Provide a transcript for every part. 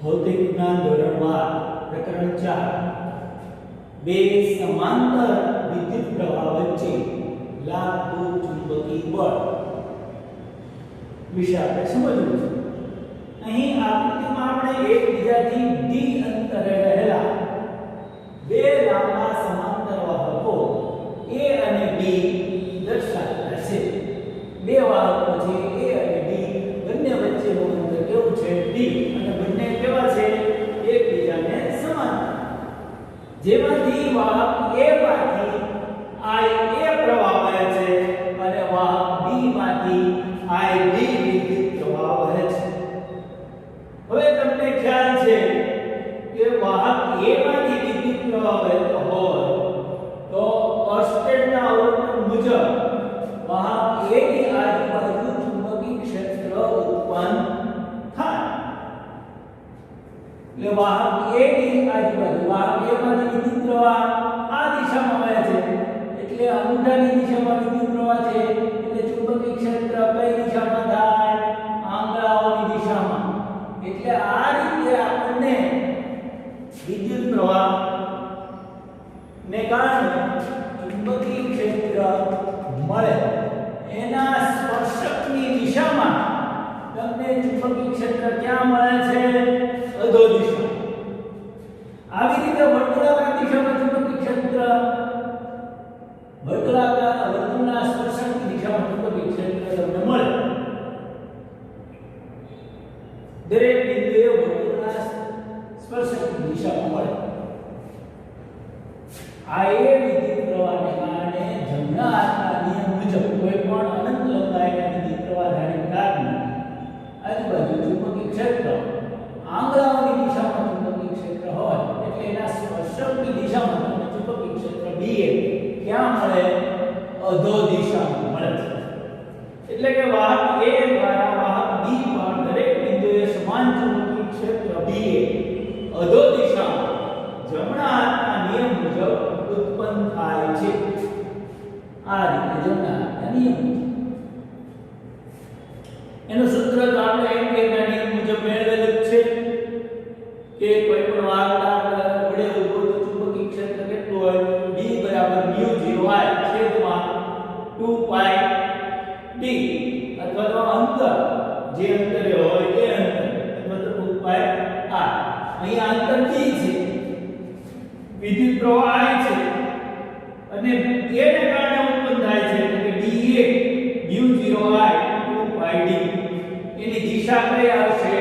ભૌતિક વિજ્ઞાન ધોરણ 12 પ્રકરણ 4 બે સમાંતર વિદ્યુત પ્રવાહ વચ્ચે લાગતું ચુંબકીય બળ વિશે આપણે સમજવું છે. અહીં આકૃતિમાં આપણે એકબીજાથી d અંતરે રહેલા બે લાંબા સમાંતર વાહકો a અને b દર્શાવ્યા છે. બે વાહકો છે a અને b, બંને વચ્ચેનું અંતર કેવું છે d, અને બંને કેવા છે એકબીજાને સમાંતર. જેમાંથી વાહક a માંથી IA પ્રવાહ વહે છે અને વાહક b માંથી IB વિદ્યુત પ્રવાહ વહે છે. હવે તમને ખ્યાલ છે કે વાહક a માંથી વિદ્યુત પ્રવાહ વહેતો હોય તો અર્સ્ટેડના અવલોકન મુજબ વાહક a ની આજુબાજુ ચુંબકીય ક્ષેત્ર ઉત્પન્ન થાય. એટલે વાહક a ની આજુબાજુ વાહક a માંથી વિદ્યુત પ્રવાહ આ દિશામાં વહે છે, એટલે અંગૂઠાની દિશામાં વિદ્યુત પ્રવાહ છે, એટલે ચુંબકીય ક્ષેત્ર કઈ દિશામાં થાય? આંગળાઓની દિશામાં. એટલે આ રીતે આપણને વિદ્યુત પ્રવાહ ને કારણે ચુંબકીય ક્ષેત્ર મળે. એના સ્પર્શકની દિશામાં તમને ચુંબકીય ક્ષેત્ર ક્યાં મળે છે? અધો દિશા. આવી રીતે વર્તુળાકાર દિશામાં ચુંબકીય ક્ષેત્ર વર્તુળના સ્પર્શકની દિશામાં ચુંબકીય ક્ષેત્ર તમને મળે. દરેક બિંદુએ વર્તુળના સ્પર્શકની દિશામાં મળે. આ એ વિદ્યુત પ્રવાહને કારણે જમણા હાથના નિયમ મુજબ કોઈ પણ અનંત લંબાઈના વિદ્યુત પ્રવાહધારી તારની આજુબાજુ ચુંબકીય ક્ષેત્ર આંગળાઓની દિશામાં ચુંબકીય ક્ષેત્ર હોય, એટલે એના સ્પર્શકની દિશામાં તમને ચુંબકીય ક્ષેત્ર BA ક્યાં મળે? અધો દિશામાં મળે છે. એટલે કે વાહક A દ્વારા વાહક B પર દરેક બિંદુએ સમાન ચુંબકીય ક્ષેત્ર BA અધો દિશામાં જમણા હાથના નિયમ મુજબ ઉત્પન્ન થાય છે. આ રીતે જમણા હાથના નિયમ મુજબ. એનું સૂત્ર તો આપણે એમ્પીયરના નિયમ મુજબ મેળવેલું જ છે કે કોઈ પણ વાહકના વડે ઉદ્ભવતું ચુંબકીય ક્ષેત્ર કેટલું હોય? B બરાબર μ0 I છેદમાં 2 pi d, અથવા તો અંતર જે અંતરે હોય એ અંતર અથવા તો 2 pi r. અહીંયા અંતર d છે, વિદ્યુત પ્રવાહ I છે, અને a ને કારણે ઉત્પન્ન થાય છે એટલે કે dA μ0 I 2 pi d. એની દિશા કઈ આવશે?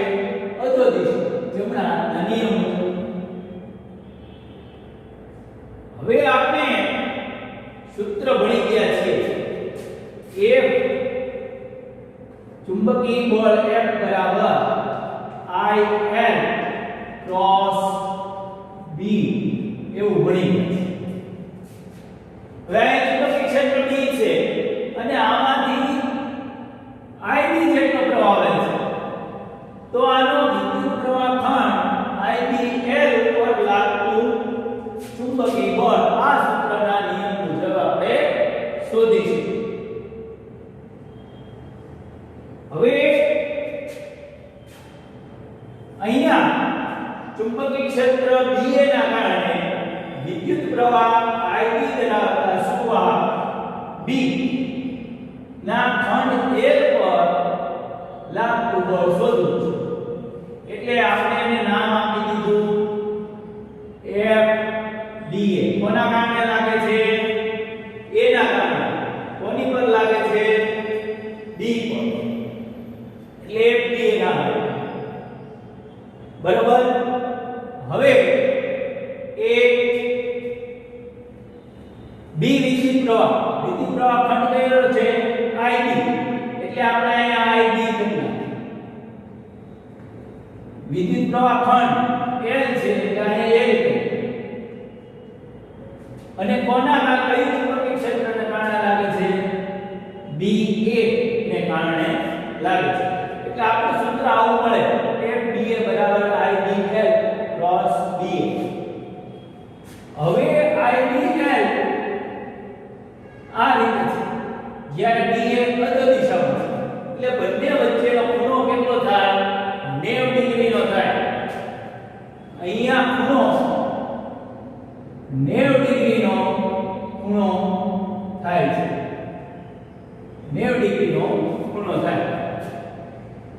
અધો દિશા, જમણા હાથના નિયમ મુજબ. હવે આપણે સૂત્ર ભણી ગયા છીએ. F ચુંબકીય બળ F બરાબર IL ક્રોસ B એવું ભણી ગયા. હવે ચુંબકીય ક્ષેત્ર B છે અને આમાંથી IB જેટલો પ્રવાહ વહે છે, તો આનો વિદ્યુત પ્રવાહ ખંડ IBL ઉપર લાગતું ચુંબકીય બળ આ સૂત્રના નિયમ મુજબ આપણે શોધીશું. હવે અહીંયા ચુંબકીય ક્ષેત્ર BA ના કારણે વિદ્યુત પ્રવાહ IB ધરાવતા સુવાહક B ના ખંડ L પર લાગતું બળ શોધવું છે. એટલે આપણે એને નામ આપી દીધું FDA. કોના કારણે લાગે છે? A ના કારણે. કોની પર લાગે છે? D પર. એટલે FDA લાગે. બરાબર. હવે એક B વિદ્યુત પ્રવાહ ખંડ કયો છે? IB. એટલે આપણે અહીંયા IB લખીએ. વિદ્યુત પ્રવાહ ખંડ L છે એટલે અહીંયા L છે. અને કોના કારણે કયું ચુંબકીય ક્ષેત્રને કારણે લાગે છે? BA ને કારણે લાગે છે. એટલે આપણું સૂત્ર આવું મળે: FBA બરાબર IBL ક્રોસ BA. હવે IBL આ રીતે છે. જ્યારે BA અધો દિશામાં છે એટલે બંને વચ્ચેનો ખૂણો કેટલો થાય? 90 ડિગ્રીનો થાય.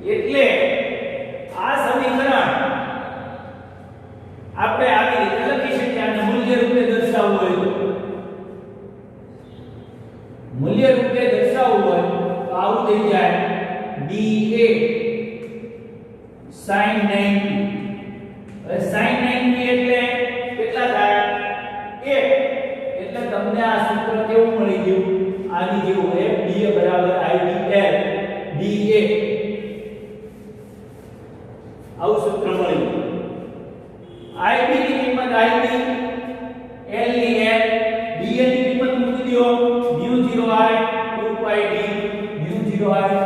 એટલે આ સમીકરણ આપણે આવી રીતે લખી શકીએ. આને મૂલ્ય રૂપે દર્શાવવું હોય તો મૂલ્ય રૂપે દર્શાવવું હોય તો આવું થઈ જાય dA sin 90. હવે sin 90 એટલે કેટલા થાય 1. એટલે તમને આ સૂત્ર કેવું મળી ગયું? આની જેવું FDA બરાબર IDL dA આવું સૂત્ર મળી ગયું. IB ની કિંમત IB, L ની L, dA ની કિંમત મૂકી દો μ0I 2πd μ0I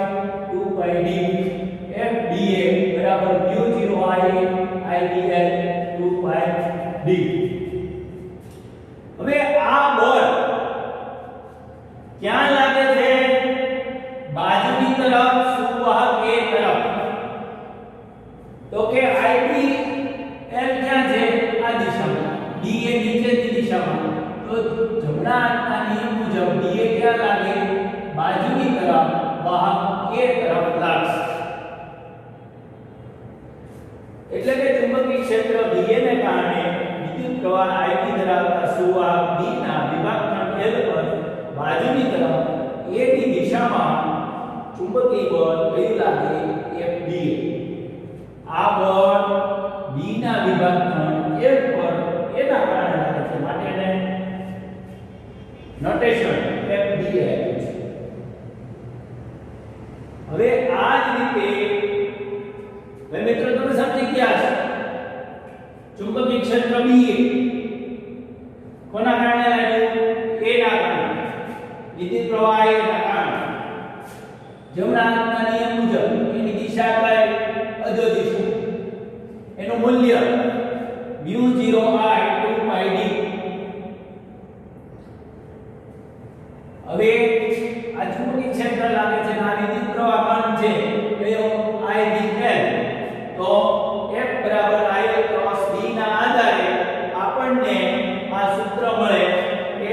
2πd FDA બરાબર μ0I IDL 2πd. હવે આ બળ ક્યાં લાગે છે? બાજુની તરફ, સુવાહક A તરફ. તો કે IB L ક્યાં છે? આ દિશામાં. dA નીચેની દિશામાં. તો જમણા હાથના નિયમ મુજબ dA ક્યાં લાગે? બાજુની તરફ, વાહક A તરફ લાગશે. એટલે કે ચુંબકીય ક્ષેત્ર dA ને કારણે વિદ્યુત પ્રવાહ IB ધરાવતા સુવાહક B ના વિભાગખંડ L પર બાજુની તરફ A ની દિશામાં ચુંબકીય બળ કયું લાગે? FDA. આ બળ B ના વિભાગખંડ L પર એના કારણે લાગે છે, માટે એને નોટેશન FDA આપ્યું છે. હવે આ જ રીતે હવે મિત્રો તમે સમજી ગયા છો ચુંબકીય ક્ષેત્ર B કોના કારણે લાગ્યું? A ના કારણે. વિદ્યુત પ્રવાહ A ના કારણે. જમણા હાથના નિયમ મુજબ એની દિશા કઈ? અધો દિશા. એનું મૂલ્ય μ0I 2πd. હવે આ ચુંબકીય ક્ષેત્ર લાગે છે અને આ વિદ્યુત પ્રવાહ કણ છે કયો? IDL. તો F બરાબર I ક્રોસ B ના આધારે આપણને આ સૂત્ર મળે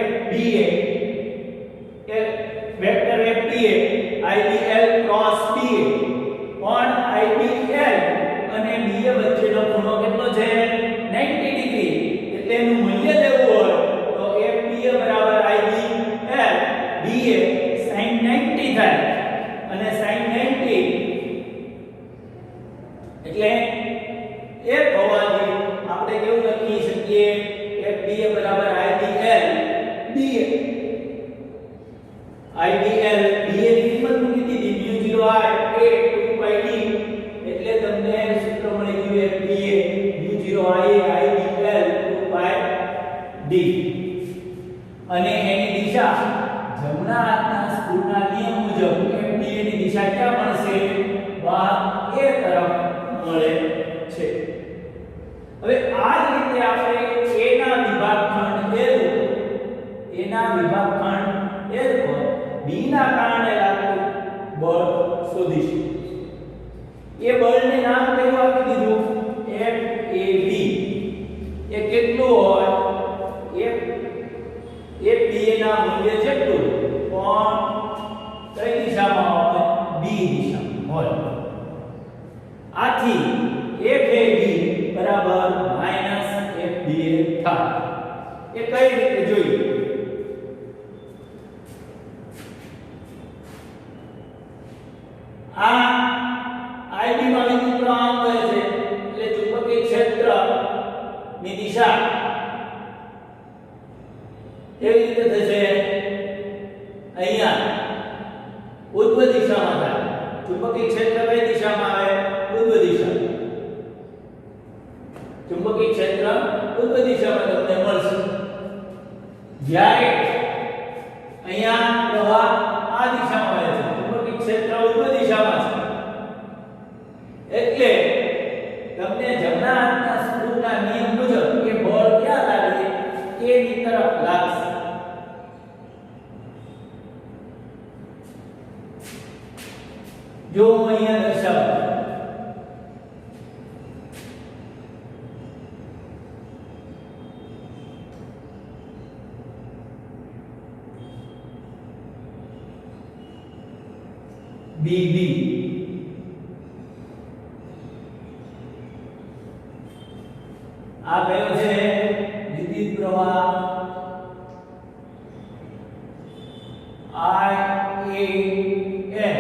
FDA એ vector FDA IDL cross BA. પણ IDL અને BA વચ્ચેનો ખૂણો કેટલો છે? 90 ડિગ્રી. એટલે એનું મૂલ્ય લેવું હોય તો FDA બરાબર IDL BA sin 90 થાય. અને sin 90 એટલે એક હોવાથી આપણે કેવું લખી શકીએ? FDA બરાબર IDL BA. IDL BA ની કિંમત મૂકી દીધી μ0I 2πd. એટલે તમને સૂત્ર મળી ગયું FDA μ0I IDL 2πd. અને એની દિશા જમણા હાથના સ્ક્રૂના નિયમ મુજબ FDA ની દિશા ક્યાં મળશે? વાહક A તરફ મળે છે. હવે આ જ રીતે આપણે A ના વિભાગખંડ L પર B ના કારણે લાગતું બળ શોધીશું. એ બળને નામ કયું આપી દીધું? FAB. એ કેટલું હોય? FDA ના મૂલ્ય જેટલું પણ કઈ દિશામાં હોય? B દિશામાં હોય. આથી FAB બરાબર -FDA થાય. એ કઈ રીતે જોઈએ? આ IB માં વિદ્યુત પ્રવાહ વહે છે એટલે ચુંબકીય ક્ષેત્રની દિશા કેવી રીતે થશે? અહીંયા ઉત્તર દિશામાં થાય. ચુંબકીય ક્ષેત્ર કઈ દિશામાં આવે? ઉત્તર દિશા. ચુંબકીય ક્ષેત્ર ઉત્તર દિશામાં તમને મળશે. જ્યારે અહીંયા પ્રવાહ આ દિશામાં વહે છે, ચુંબકીય ક્ષેત્ર ઉત્તર દિશામાં છે. એટલે તમને જમણા હાથના સ્ક્રૂના નિયમ મુજબ કે બળ ક્યાં લાગે? A ની તરફ લાગશે. જો હું અહીંયા દર્શાવું BB આ કયો છે વિદ્યુત પ્રવાહ I A N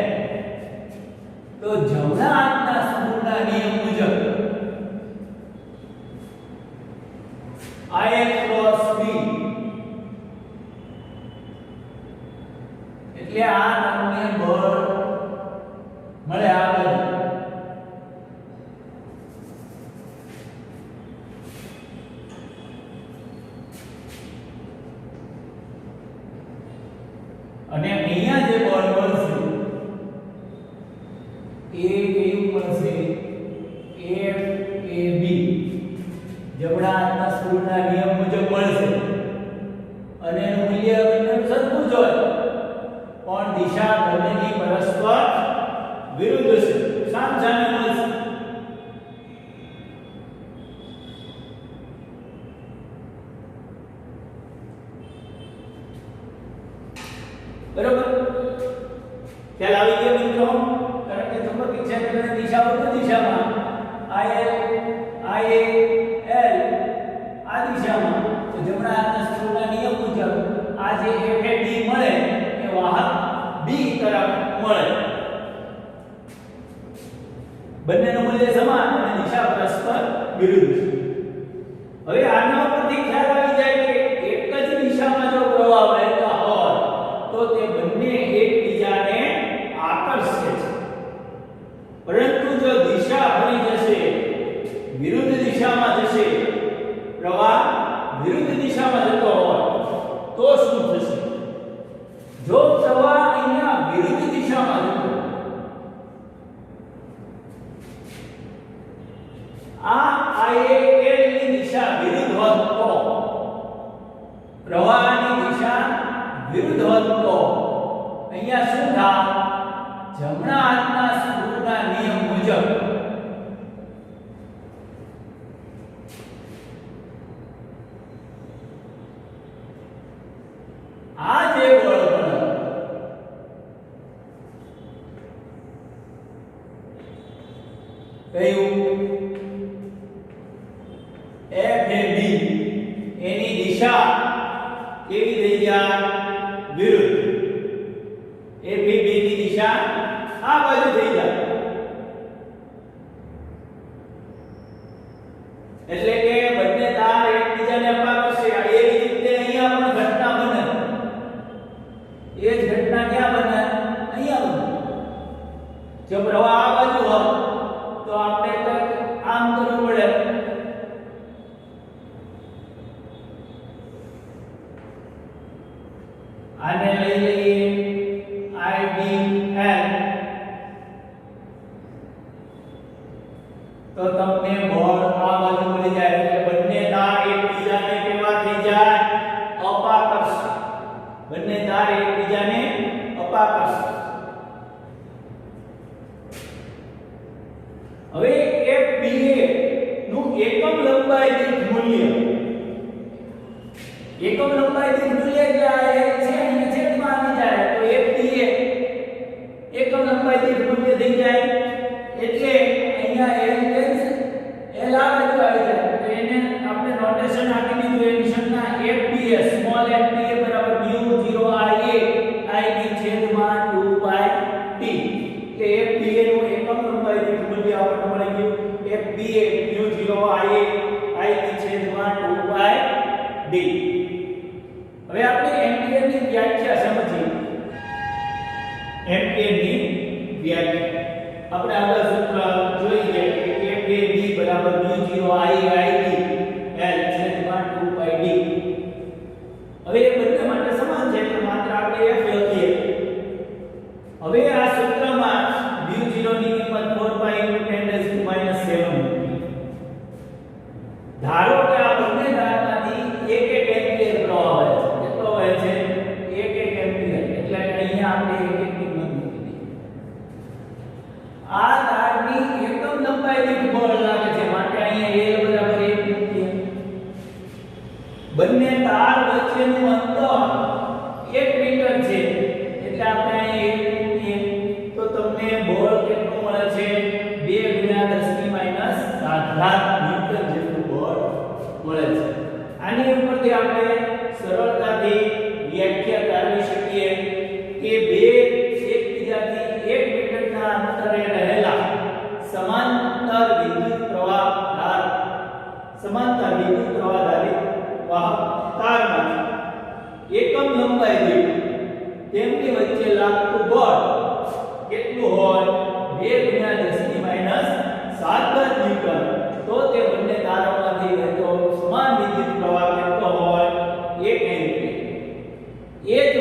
તો જમણા હાથના સમૂહના નિયમ મુજબ I ક્રોસ B એટલે આ તમને બળ મળે આ બાજુ અને અહીંયા જે બળ મળશે એ કેવું મળશે FAB જમણા હાથના સ્કૂલના નિયમ મુજબ મળશે અને એનું મૂલ્ય બંનેનું સરખું જ હોય પણ દિશા બંનેની પરસ્પર વિરુદ્ધ છે સામસામે મળશે બરોબર ખ્યાલ આવી ગયો મિત્રો કારણ કે ચુંબકીય ક્ષેત્રની દિશા વિરુદ્ધ દિશામાં I A L આ દિશામાં તો જમણા હાથના સ્ક્રૂના નિયમ મુજબ આ જે FAB મળે એ વાહક B તરફ મળે બંનેનું મૂલ્ય સમાન અને દિશા પરસ્પર વિરુદ્ધ છે હવે આના ઉપરથી ખ્યાલ આવી જાય કે એક જ દિશામાં જો પ્રવાહ વહેતા હોય તો તે બંને એકબીજાને આકર્ષે છે પરંતુ જો દિશા ફરી જશે વિરુદ્ધ દિશામાં જશે પ્રવાહ વિરુદ્ધ દિશામાં જતો હોય તો શું થશે જો પ્રવાહ અહીંયા વિરુદ્ધ દિશામાં જતો આ IAL ની દિશા વિરુદ્ધ હોત તો પ્રવાહની દિશા વિરુદ્ધ હોત તો અહીંયા શું થાય જમણા હાથના સ્ક્રૂના નિયમ મુજબ આ જે બળ કયું FAB એની દિશા કેવી થઈ જાય વિરુદ્ધ FAB ની દિશા આ બાજુ થઈ જાય એટલે કે બંને તાર એકબીજાને અપાકર્ષે એવી રીતે અહીંયા પણ ઘટના બને એ જ ઘટના ક્યાં બને અહીંયા બને જો પ્રવાહ આ બાજુ હોય તો આપણે કંઈક આમ કરવું પડે આને લઈ લઈએ IDL તો તમને બળ આ બાજુ મળી જાય એટલે બંને તાર એકબીજાને કેવા થઈ જાય અપાકર્ષક બંને તાર એકબીજાને અપાકર્ષક હવે FBA નું એકમ લંબાઈ દીઠ મૂલ્ય એકમ લંબાઈ દીઠ મૂલ્ય એટલે આ એક છે અને છેદમાં આવી જાય તો FBA એકમ લંબાઈ દીઠ મૂલ્ય થઈ જાય એટલે અહીંયા L L આ બાજુ આવી જાય તો એને આપણે નોટેશન આપી દીધું એ નિશાનના FBA સ્મોલ FBA બરાબર mu 0 I A I ની છેદમાં 2 pi t કે FBA નું એકમ લંબાઈ દીઠ મૂલ્ય આપણને મળી ગયું FBA mu 0 I A I ની છેદમાં 2 pi d હવે આપણે એમ્પિયર ની વ્યાખ્યા સમજીએ એમ્પિયર ની વ્યાખ્યા આપણે આગળ સૂત્ર જોઈ ગયા કે FAB બરાબર mu 0 I A I d L છેદમાં 2 pi d હવે એ બંને માટે સમાન છે એટલે માત્ર આપણે F લખીએ હવે આ સૂત્રમાં mu 0 ની કિંમત 4 pi * 10⁻⁷ ધારો કે આ બંને ધારમાંથી 1 એમ્પિયર પ્રવાહ વહે છે કેટલો વહે છે 1 એમ્પિયર એટલે અહીંયા આપણે 1 ની કિંમત મૂકી દઈએ આ તારની એકમ લંબાઈ દીઠ બળ લાગે છે માટે અહીંયા L બરાબર 1 મૂકીએ બંને તાર વચ્ચેનું અંતર 1 મીટર છે એટલે આપણે અહીંયા 1 મૂકીએ તો તમને બળ કેટલું મળે છે 2 × 10⁻⁷ ન્યૂટન જેટલું બળ મળે છે. આની ઉપરથી આપણે સરળતાથી વ્યાખ્યા તારવી શકીએ કે બે એકબીજાથી 1 મીટરના અંતરે રહેલા સમાંતર વિદ્યુત પ્રવાહ ધારિત વાહક તારમાંથી એકમ લંબાઈ દીઠ તેમની વચ્ચે લાગતું બળ કેટલું હોય 2 × 10⁻⁷ ન્યૂટન. તો તે બંને તારોમાંથી વહેતો સમાન વિદ્યુત પ્રવાહ કેટલો હોય 1 એમ્પીયર. એ જ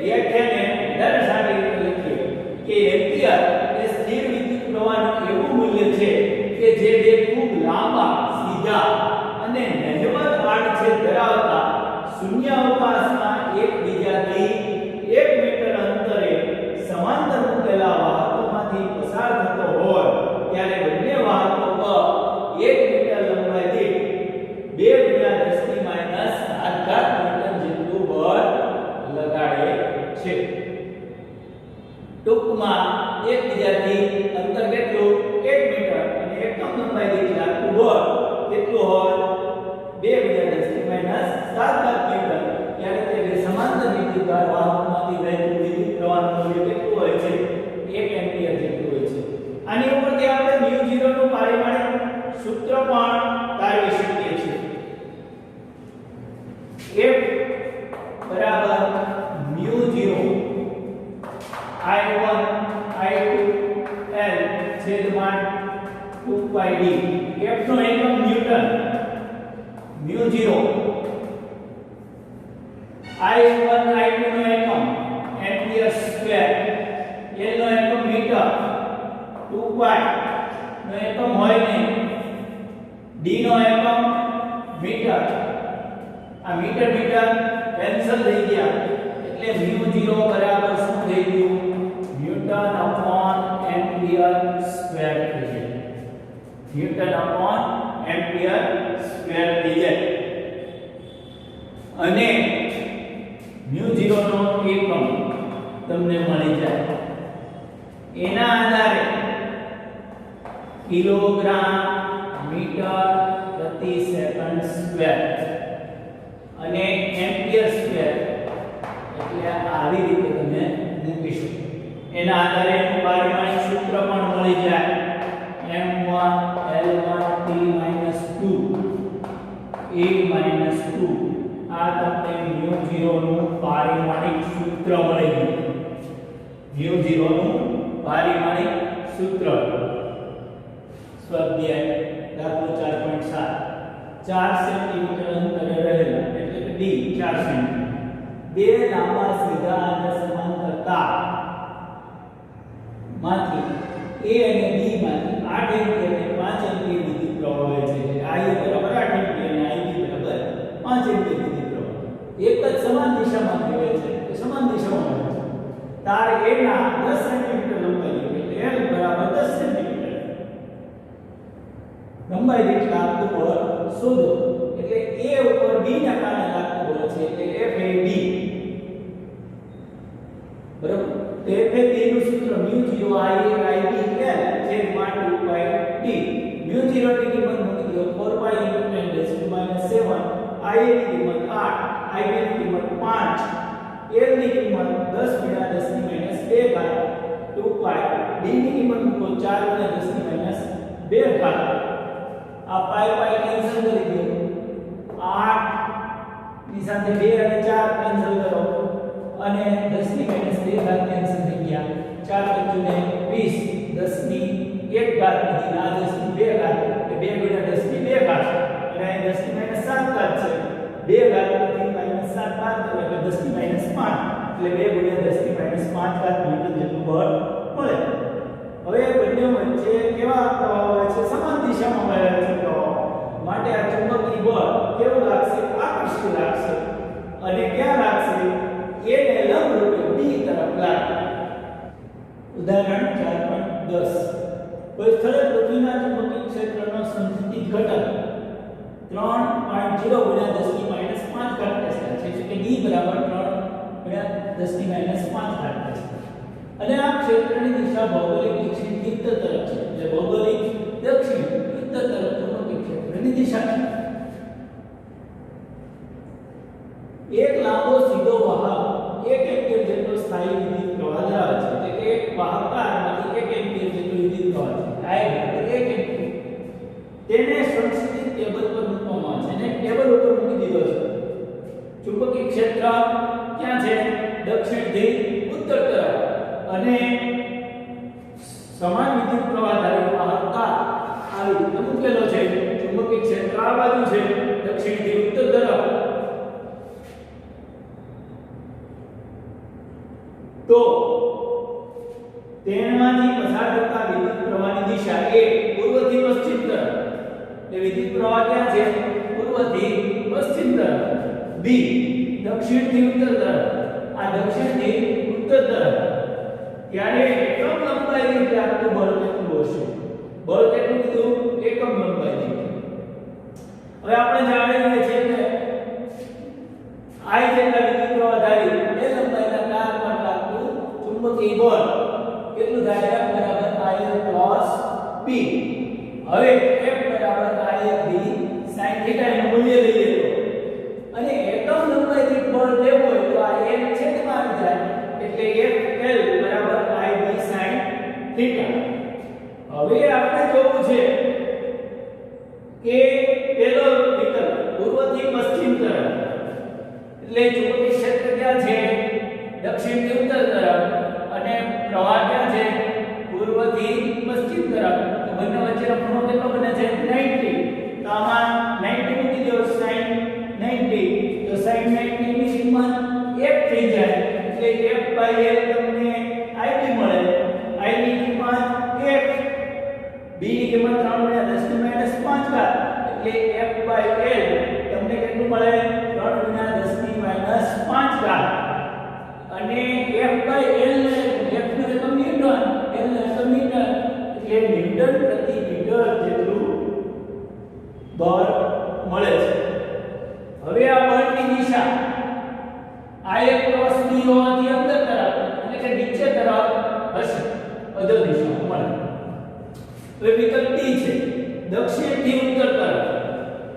વ્યાખ્યાને વધારે સારી રીતે લખીએ કે એમ્પીયર એ સ્થિર વિદ્યુત પ્રવાહનું એવું મૂલ્ય છે કે જે બે ખૂબ લાંબા સીધા અને નહિવત આડછેદ ધરાવતા શૂન્યાવકાશમાં એકબીજાથી 1 મીટર અંતરે સમાંતર મૂકેલા વાહકોમાંથી પસાર થતો હોય ત્યારે બંને વાહકો પર 1 મીટર લંબાઈ દીઠ 2 × 10⁻⁷ ન્યૂટન જેટલું બળ લગાડે છે. ટૂંકમાં એકબીજાથી અંતર કેટલું 1 મીટર અને એકમ લંબાઈ દીઠ લાગતું બળ કેટલું હોય 2 × 10⁻⁷ ન્યૂટન. ત્યારે તે બે સમાંતર વિદ્યુત વાહકમાંથી વહેતું વિદ્યુત પ્રવાહનું મૂલ્ય કેટલું હોય છે 1 એમ્પીયર જેટલું હોય છે. આની ઉપરથી આપણે μ0 નું પારિમાણિક સૂત્ર પણ તારવી શકીએ છીએ. F બરાબર μ0 I1 I2 L છેદમાં 2πd. F નો એકમ ન્યૂટન, μ0 I1 I2 નો એકમ એમ્પિયર સ્ક્વેર, L નો એકમ મીટર, 2π નો એકમ હોય નહીં, d નો એકમ મીટર. આ મીટર કેન્સલ થઈ ગયા એટલે μ0 બરાબર શું થઈ ગયું ન્યૂટન/એમ્પિયર સ્ક્વેર થઈ જાય. ન્યૂટન/એમ્પિયર સ્ક્વેર થઈ જાય. અને μ0 નો એકમ તમને મળી જાય. એના આધારે કિલોગ્રામ મીટર પ્રતિ સેકન્ડ સ્ક્વેર અને એમ્પિયર સ્ક્વેર એટલે આવી રીતે તમે મૂકી શકો. એના આધારે એનું પારિમાણિક સૂત્ર પણ મળી જાય m1 l1 t-2 a-2. આ તમને μ0 નું પારિમાણિક સૂત્ર મળી ગયું. μ0 નું પારિમાણિક સૂત્ર સ્વાધ્યાય દાખલો 4.7 4 સેન્ટીમીટર અંતરે રહેલા એટલે કે d 4 સેન્ટીમીટર બે લાંબા સીધા અને સમાંતર તાર માંથી a અને b માંથી 8 એમ્પીયર અને 5 એમ્પીયર વિદ્યુત પ્રવાહ વહે છે. I બરાબર 8 એમ્પીયર અને IB બરાબર 5 એમ્પીયર વિદ્યુત પ્રવાહ એક જ સમાન દિશામાં વહે છે. તો સમાન દિશામાં વહે છે. તાર a ના 10 સેન્ટીમીટર લંબાઈ એટલે L બરાબર 10 સેન્ટીમીટર લંબાઈ દીઠ લાગતું બળ શોધો. એટલે a ઉપર b ના કારણે લાગતું બળ છે એટલે F એ d બરાબર. તો F એ d નું સૂત્ર μ0 I1 IB L છેદમાં 2πd. μ0 ની કિંમત મૂકી દો 4π × 10⁻⁷, I ની કિંમત 8, IB ની કિંમત 5, L ની કિંમત 10 × 10⁻², 2π, d ની કિંમત મૂકો 4 × 10⁻². આ પાઈ કેન્સલ કરી દો. 8 ની સાથે 2 અને 4 કેન્સલ કરો અને 10⁻² કેન્સલ થઈ ગયા. 4 × 20, 10⁻1 ઘાત નથી, આ 10⁻2 ઘાત એટલે 2 × 10⁻2 ઘાત અને અહીં 10⁻7 ઘાત છે. 2 ઘાત માંથી -7 બાદ કરો એટલે 10⁻5 એટલે 2 × 10⁻5 ઘાત ન્યૂટન જેટલું બળ મળે. હવે બંને વચ્ચે કેવા પ્રવાહ હોય છે સમાન દિશામાં વહે છે પ્રવાહ માટે આ ચુંબકીય બળ કેવું લાગશે આકર્ષક લાગશે અને ક્યાં લાગશે એને લંબરૂપે b તરફ લાગે. ઉદાહરણ 4.10 કોઈ સ્થળે પૃથ્વીના ચુંબકીય ક્ષેત્રનો સંચિત ઘટક 3.0 × 10⁻5 ઘાત ટેસ્લા છે એટલે કે d બરાબર 3 × 10⁻5 ઘાત ટેસ્લા. અને આ ક્ષેત્રની દિશા ભૌગોલિક દક્ષિણ ઉત્તર તરફ છે એટલે ભૌગોલિક દક્ષિણ ઉત્તર તરફ ચુંબકીય ક્ષેત્રની દિશા છે. વિદ્યુત પ્રવાહ ધારી વાહકતા આવી રીતે મૂકેલો છે ચુંબકીય ક્ષેત્ર આ બાજુ છે દક્ષિણથી ઉત્તર તરફ તો તેમાંથી પસાર થતા વિદ્યુત પ્રવાહની દિશા એ પૂર્વથી પશ્ચિમ તરફ એટલે વિદ્યુત પ્રવાહ ક્યાં છે પૂર્વથી પશ્ચિમ તરફ બી દક્ષિણથી ઉત્તર તરફ આ દક્ષિણથી ઉત્તર તરફ ત્યારે એકમ લંબાઈ દીઠ લાગતું બળ કેટલું હશે બળ કેટલું કીધું એકમ લંબાઈ દીઠ હવે આપણે જાણીએ છીએ કે I જેટલા વિદ્યુત પ્રવાહ ધારી એ લંબાઈના તાર પર લાગતું ચુંબકીય બળ કેટલું થાય F બરાબર I પ્લસ P હવે F બરાબર I B sin θ નું મૂલ્ય લઈએ તો અને એકમ લંબાઈ દીઠ બળ લેવું હોય તો આ એક છેદમાં આવી જાય એટલે FL બરાબર IB sin θ હવે આપણે જોવું છે કે પેલો વિકલ્પ પૂર્વથી પશ્ચિમ તરફ એટલે ચુંબકીય ક્ષેત્ર ક્યાં છે દક્ષિણથી ઉત્તર તરફ અને પ્રવાહ ક્યાં છે પૂર્વથી પશ્ચિમ તરફ તો બંને વચ્ચેનો ખૂણો કેટલો બને છે 90 તો આમાં 90 મૂકી દો sin 90 તો sin 90 ની કિંમત 1 થઈ જાય એટલે F/L તમને IB મળે I ની કિંમત 1 B ની કિંમત 3 × 10⁻⁵ એટલે F/L તમને કેટલું મળે 3 × 10⁻⁵ અને F/L ને F નું એકમ ન્યૂટન L નું એકમ મીટર એટલે ન્યૂટન પ્રતિ મીટર જેટલું બળ મળે છે હવે આ બળની દિશા I ક્રોસ B હોવાથી અંદર તરફ એટલે કે નીચે તરફ હશે અધર દિશા મળે હવે વિકલ્પ B છે દક્ષિણથી ઉત્તર તરફ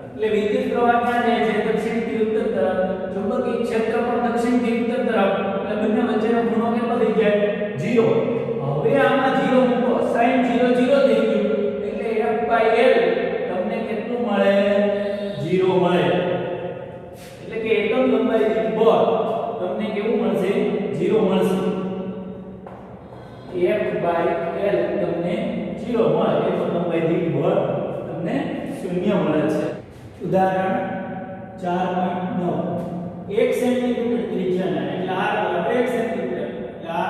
એટલે વિદ્યુત પ્રવાહ ક્યાં જાય છે દક્ષિણથી ઉત્તર તરફ ચુંબકીય ક્ષેત્ર પણ દક્ષિણથી ઉત્તર તરફ એટલે બંને વચ્ચેનો ખૂણો કેટલો થઈ જાય 0 હવે આમાં 0 મૂકો sin 0 0 થઈ ગયું એટલે F/L તમને કેટલું મળે 0 મળે એટલે કે એકમ લંબાઈ દીઠ બળ તમને કેવું મળશે 0 મળશે F/L તમને 0 મળે એકમ લંબાઈ દીઠ બળ તમને 0 મળે છે ઉદાહરણ 4.9 1 સેન્ટીમીટર ત્રિજ્યાના એટલે r બરાબર 1 સેન્ટીમીટર એટલે આ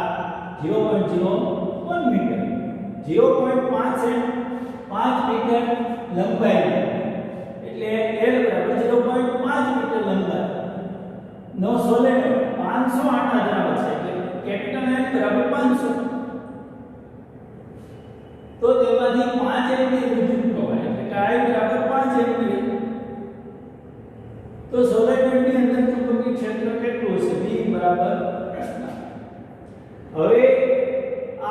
0.01 મીટર 0.5 મીટર લંબાઈ એટલે L બરાબર 0.5 મીટર લંબાઈ નો સોલેનોઇડ 500 આંટા ધરાવે છે એટલે કેપિટલ N બરાબર 500 તો તેમાંથી 5 એમ્પીયર વિદ્યુત પ્રવાહ એટલે કે I બરાબર 5 એમ્પીયર તો સોલેનોઇડની અંદર ચુંબકીય ક્ષેત્ર કેટલું હશે B બરાબર હવે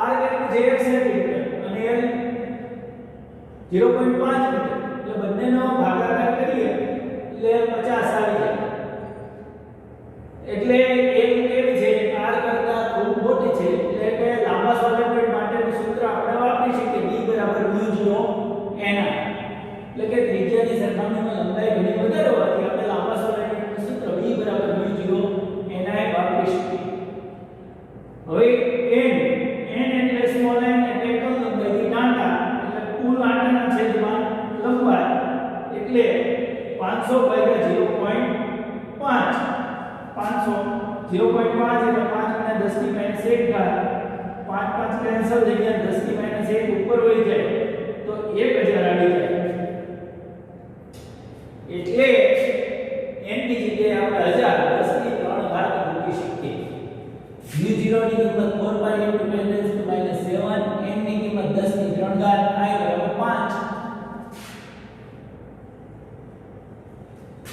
R કેટલું છે 1 સેન્ટીમીટર અને L 0.5 મીટર એટલે બંનેનો ભાગાકાર કરીએ એટલે 50 આવી જાય એટલે એક કેવી છે R કરતા ખૂબ મોટી છે એટલે કે લાંબા સોલેનોઇડ માટેનું સૂત્ર આપણે વાપરી શકીએ B બરાબર μ0 n એટલે કે ત્રિજ્યાની સરખામણીમાં લંબાઈ ઘણી વધારે હોવાથી આપણે લાંબા સોલેનોઇડનું સૂત્ર B બરાબર μ0 ni વાપરી શકીએ હવે n એટલે સ્મોલ n એટલે એકમ લંબાઈ દીઠ આંટા એટલે કુલ આંટાના છેદમાં લંબાઈ એટલે 500 ભાગ્યા 0.5 0.5 એટલે 5 × 10⁻⁴ ઘાત 5 કેન્સલ થઈ ગયા 10⁻⁴ ઉપર વળી જાય તો 1000 આવી જાય એટલે n ની જગ્યાએ આપણે 1000 10 ની 3 ઘાત મૂકી શકીએ u0 ની કિંમત 4π × 10⁻⁷ n ની કિંમત 10 ની 3 ઘાત I બરાબર 5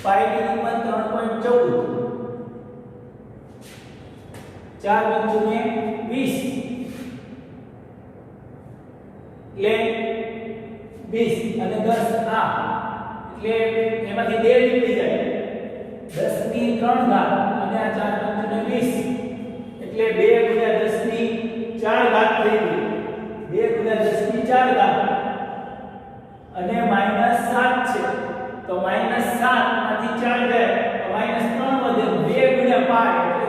પાઈ ની કિંમત 3.14 4 × 20 એટલે 20 અને 10 આ એટલે એમાંથી 2 નીકળી જાય 10 ની 3 ઘાત અને આ 4 × 20 એટલે 2 × 10 ની 4 ઘાત થઈ ગઈ 2 × 10 ની 4 ઘાત અને -7 છે તો -7 માંથી 4 જાય તો -3 વધે 2 × π એટલે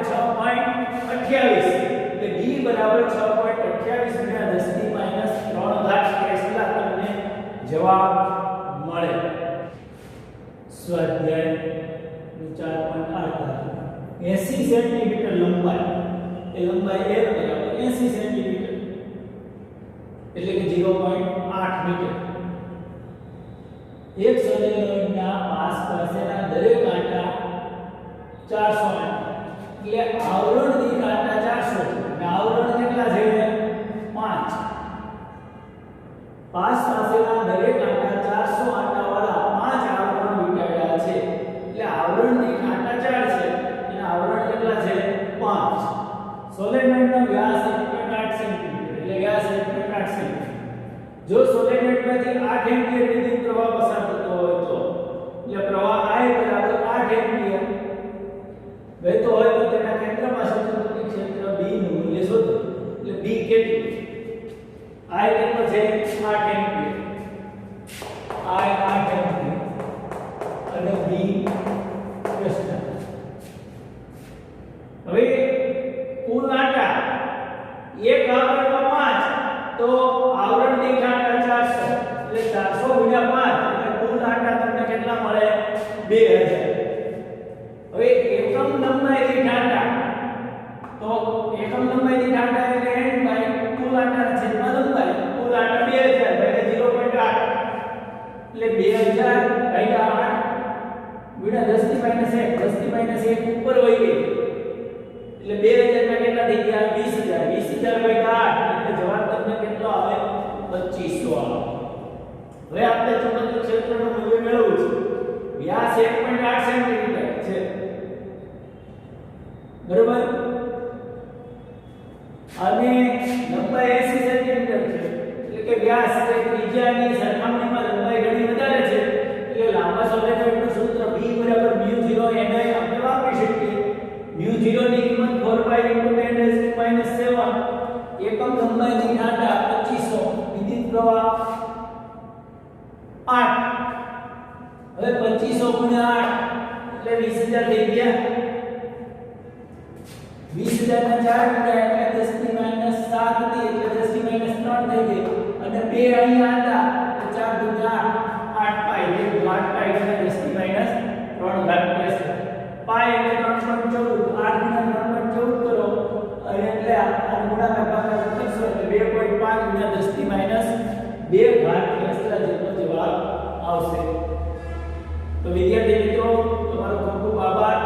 6.28 એટલે b બરાબર 6.28 × 10 ની -3 ઘાત 80 સેન્ટીમીટર લંબાઈ, એ લંબાઈ l બરાબર 80 સેન્ટીમીટર એટલે કે 0.8 મીટર. એક સોલેનોઇડના પાસ પાસેના દરેક આંટા 400 આંટા એટલે આવરણ દીઠ આંટા 400 છે અને આવરણ કેટલા છે 5. પાસ પાસેના દરેક આંટા 400 આંટા વાળા 5 આવરણ વીંટાળ્યા છે એટલે આવરણ દીઠ આંટા 4 છે અને આવરણ કેટલા છે 5. સોલેનોઇડનો વ્યાસ 1.8 સેન્ટીમીટર એટલે વ્યાસ 1.8 સેન્ટીમીટર. જો સોલેનોઇડમાંથી 8 એમ્પિયર વિદ્યુત પ્રવાહ પસાર થતો હોય તો એટલે પ્રવાહ I બરાબર 8 એમ્પિયર વહેતો હોય તો તેના કેન્દ્રમાં ચુંબકીય ક્ષેત્ર B નું મૂલ્ય શોધો. એટલે B કેટલું I કેટલો છે 8 એમ્પિયર, I 8 એમ્પિયર અને B પ્રશ્ન. હવે કુલ આંટા એક આવરણમાં 5 તો આવરણ દીઠ આંટા 400 એટલે 400 * 5 એટલે કુલ આંટા તમને કેટલા મળે 2000. હવે એકમ લંબાઈ દીઠ આંટા તો એકમ લંબાઈ દીઠ આંટા એટલે n બાય કુલ આંટાના છેદમાં લંબાઈ. કુલ આંટા 2000 ભાગ્યા 0.8 એટલે 2000 ભાગ્યા 8 ગુણ્યા 10 ની -1 ઉપર વહી ગઈ એટલે 2000 ના કેટલા થઈ ગયા 20000. 20000 ભાગ્યા 8 એટલે જવાબ તમને કેટલો આવે 2500 આવે. હવે આપણે ચુંબકીય ક્ષેત્રનું મૂલ્ય મેળવવું છે. વ્યાસ 1.8 સેન્ટીમીટર છે બરોબર અને લંબાઈ 80 સેન્ટીમીટર છે એટલે કે વ્યાસ એ ત્રિજ્યાની સરખામણીમાં લંબાઈ ઘણી વધારે છે એટલે લાંબા સોલેનોઇડનું સૂત્ર B બરાબર μ0 ni આપણે વાપરી શકીએ. μ0 ની કિંમત 4 pi × 10 7 એકમ લંબાઈ દીઠ આંટા 2500 વિદ્યુત પ્રવાહ 8. હવે 2500 * 8 એટલે 20000 થઈ ગયા. 20000 ના 4 ગુણ્યા એટલે 10 ની -7 હતી એટલે 10 ની -3 થઈ ગઈ અને 2 અહીંયા આંટા એટલે 4 ગુણ્યા 8 પાઈ એટલે 8 પાઈ એટલે 10 ની -3 ઘાત પ્લસ પાઈ એટલે 3.14 8 ગુણ્યા 3.14 કરો અને એટલે આ ગુણાકાર ભાગાકાર કરશો એટલે 2.5 ગુણ્યા 10 ની -2 ઘાત પ્લસ જેટલો જવાબ આવશે. તો વિદ્યાર્થી મિત્રો તમારો ખૂબ ખૂબ આભાર.